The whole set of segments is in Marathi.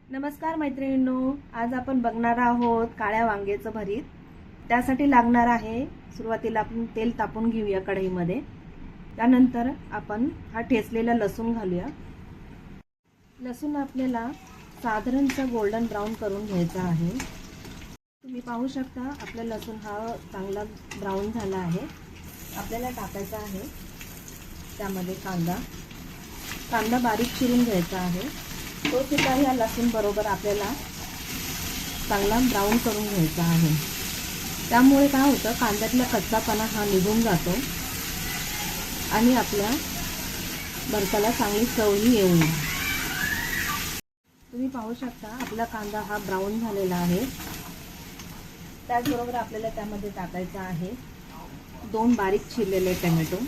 नमस्कार मैत्रिणींनो, आज आपण बघणार आहोत काळ्या वांग्याचं भरीत। त्यासाठी लागणार आहे, सुरुवातीला आपण तेल तापवून घेऊया कढईमध्ये। त्यानंतर आपण हा ठेचलेला लसूण घालूया। लसूण आपल्याला साधारणचा गोल्डन ब्राउन करून घ्यायचा आहे। तुम्ही पाहू शकता आपला लसूण हा चांगला ब्राउन झाला आहे। आपल्याला टाकायचा आहे त्यामध्ये कांदा बारीक चिरून घ्यायचा आहे। तो सुद्धा या लसूण बरोबर आपल्याला चांगला ब्राउन करून घ्यायचा आहे। त्यामुळे काय होतं, कांद्यातला कच्चापणा हा निघून जातो आणि आपल्या भरताला चांगली चवही येईल। तुम्ही पाहू शकता आपला कांदा हा ब्राउन झालेला आहे। त्याचबरोबर आपल्याला त्यामध्ये टाकायचा आहे 2 बारीक चिरलेले टोमॅटो।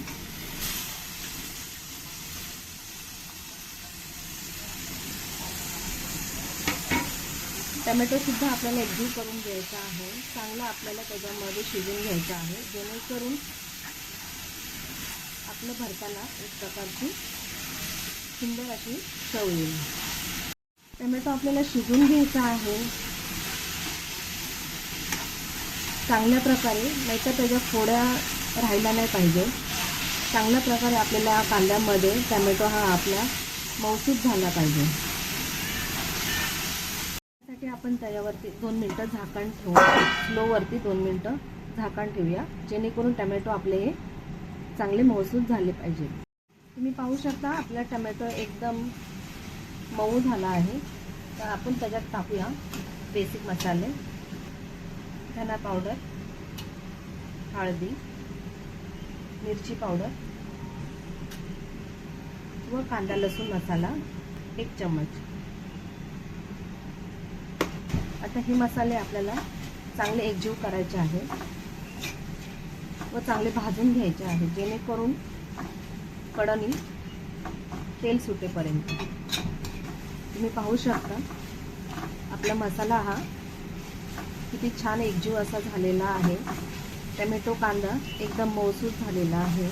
टोमॅटो सुद्धा आपल्याला एकजीव करून घ्यायचा आहे। चांगला आपल्याला त्याच्यामध्ये शिजवून घ्यायचा आहे, जेणेकरून आपल्या भरताला एक प्रकारची सुंदर अशी चव येईल। टोमॅटो आपल्याला शिजवून घ्यायचा आहे चांगल्या प्रकारे, नाहीतर त्याच्या फोड्या राहायला नाही पाहिजे। चांगल्या प्रकारे आपल्याला कांद्यामध्ये टोमॅटो हा आपला मऊसूत झाला पाहिजे। आपण त्याच्यावरती 2 मिनिटं झाकण ठेवू, स्लो वरती 2 मिनिटं झाकण ठेवूया, जेणेकरून टोमॅटो आपले चांगले मऊसूत झाले पाहिजे। तुम्ही पाहू शकता आपला टोमॅटो एकदम मऊ झाला आहे। तर आपण त्याच्यात टाकूया बेसिक मसाले, धना पावडर, हळदी, मिरची पावडर व कांदा लसूण मसाला 1 चम्मच। आता हे मसाले आपल्याला चांगले एकजीव करायचे आहे व चांगले भाजून घ्यायचे आहे, जेणेकरून कढईने तेल सुटेपर्यंत। तुम्ही पाहू शकता आपला मसाला हा किती छान एकजीव असा झालेला आहे। टोमॅटो कांदा एकदम मऊसूत झालेला आहे।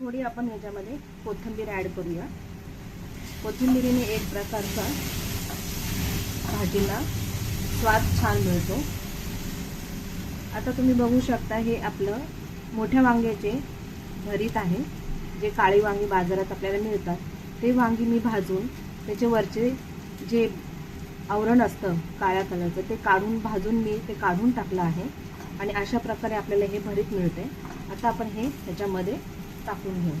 थोडी आपण याच्यामध्ये कोथिंबीर ॲड करूया। कोथिंबीरीने एक प्रकारचा भाजीला स्वाद छान मिळतो। आता तुम्ही बघू शकता हे आपलं मोठ्या वांग्याचे भरीत आहे। जे काळी वांगी बाजारात आपल्याला मिळतात ते वांगी मी भाजून त्याचे वरचे जे आवरण असतं काळ्या कलरचं ते काढून भाजून मी ते काढून टाकलं आहे आणि अशा प्रकारे आपल्याला हे भरीत मिळते। आता आपण हे त्याच्यामध्ये टाकून घेऊ।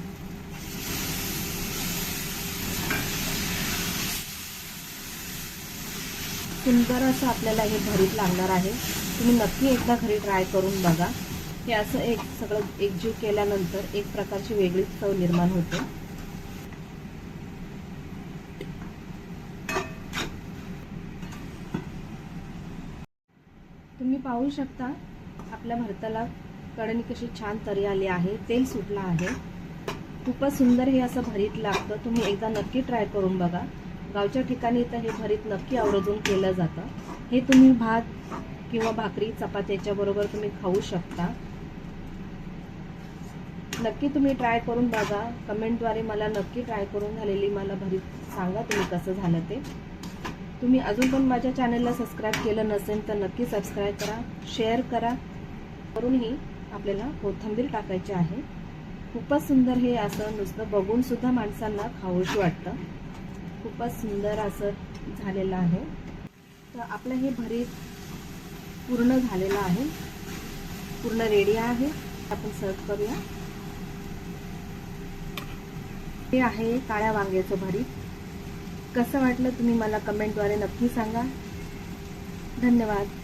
सुंदर असं आपल्याला हे भरीत लागणार आहे। तुम्ही नक्की एकदा घरी ट्राय करून बघा। हे असं एक सगळं एकजीव केल्यानंतर एक प्रकारची वेगळीच चव निर्माण होते। तुम्ही पाहू शकता आपल्या भरताला कढईने कशी छान तरी आली आहे, तेल सुटलं आहे। खूपच सुंदर हे असं भरीत लागतं। तुम्ही एकदा नक्की ट्राय करून बघा। गावच्या ठिकाणी तर हे भरीत नक्की आवर्जून केलं जातं। हे तुम्ही भात किंवा भाकरी चपात्याच्या बरोबर तुम्ही खाऊ शकता। नक्की तुम्ही ट्राय करून बघा। कमेंटद्वारे मला नक्की ट्राय करून झालेली मला भरीत सांगा तुम्ही कसं झालं ते। तुम्ही अजून पण माझ्या चॅनलला सबस्क्राईब केलं नसेल तर नक्की सबस्क्राईब करा, शेअर करा। करूनही आपल्याला कोथिंबीर टाकायची आहे। खूपच सुंदर हे असं नुसतं बघून सुद्धा माणसांना खाऊशी वाटतं। खूपच सुंदर असं झालेलं आहे। तर आपलं हे भरीत पूर्ण झालेलं आहे, पूर्ण रेडी आहे। आपण सर्व करूया। हे आहे काळ्या वांग्याचं भरीत। कसं वाटलं तुम्ही मला कमेंटद्वारे नक्की सांगा। धन्यवाद।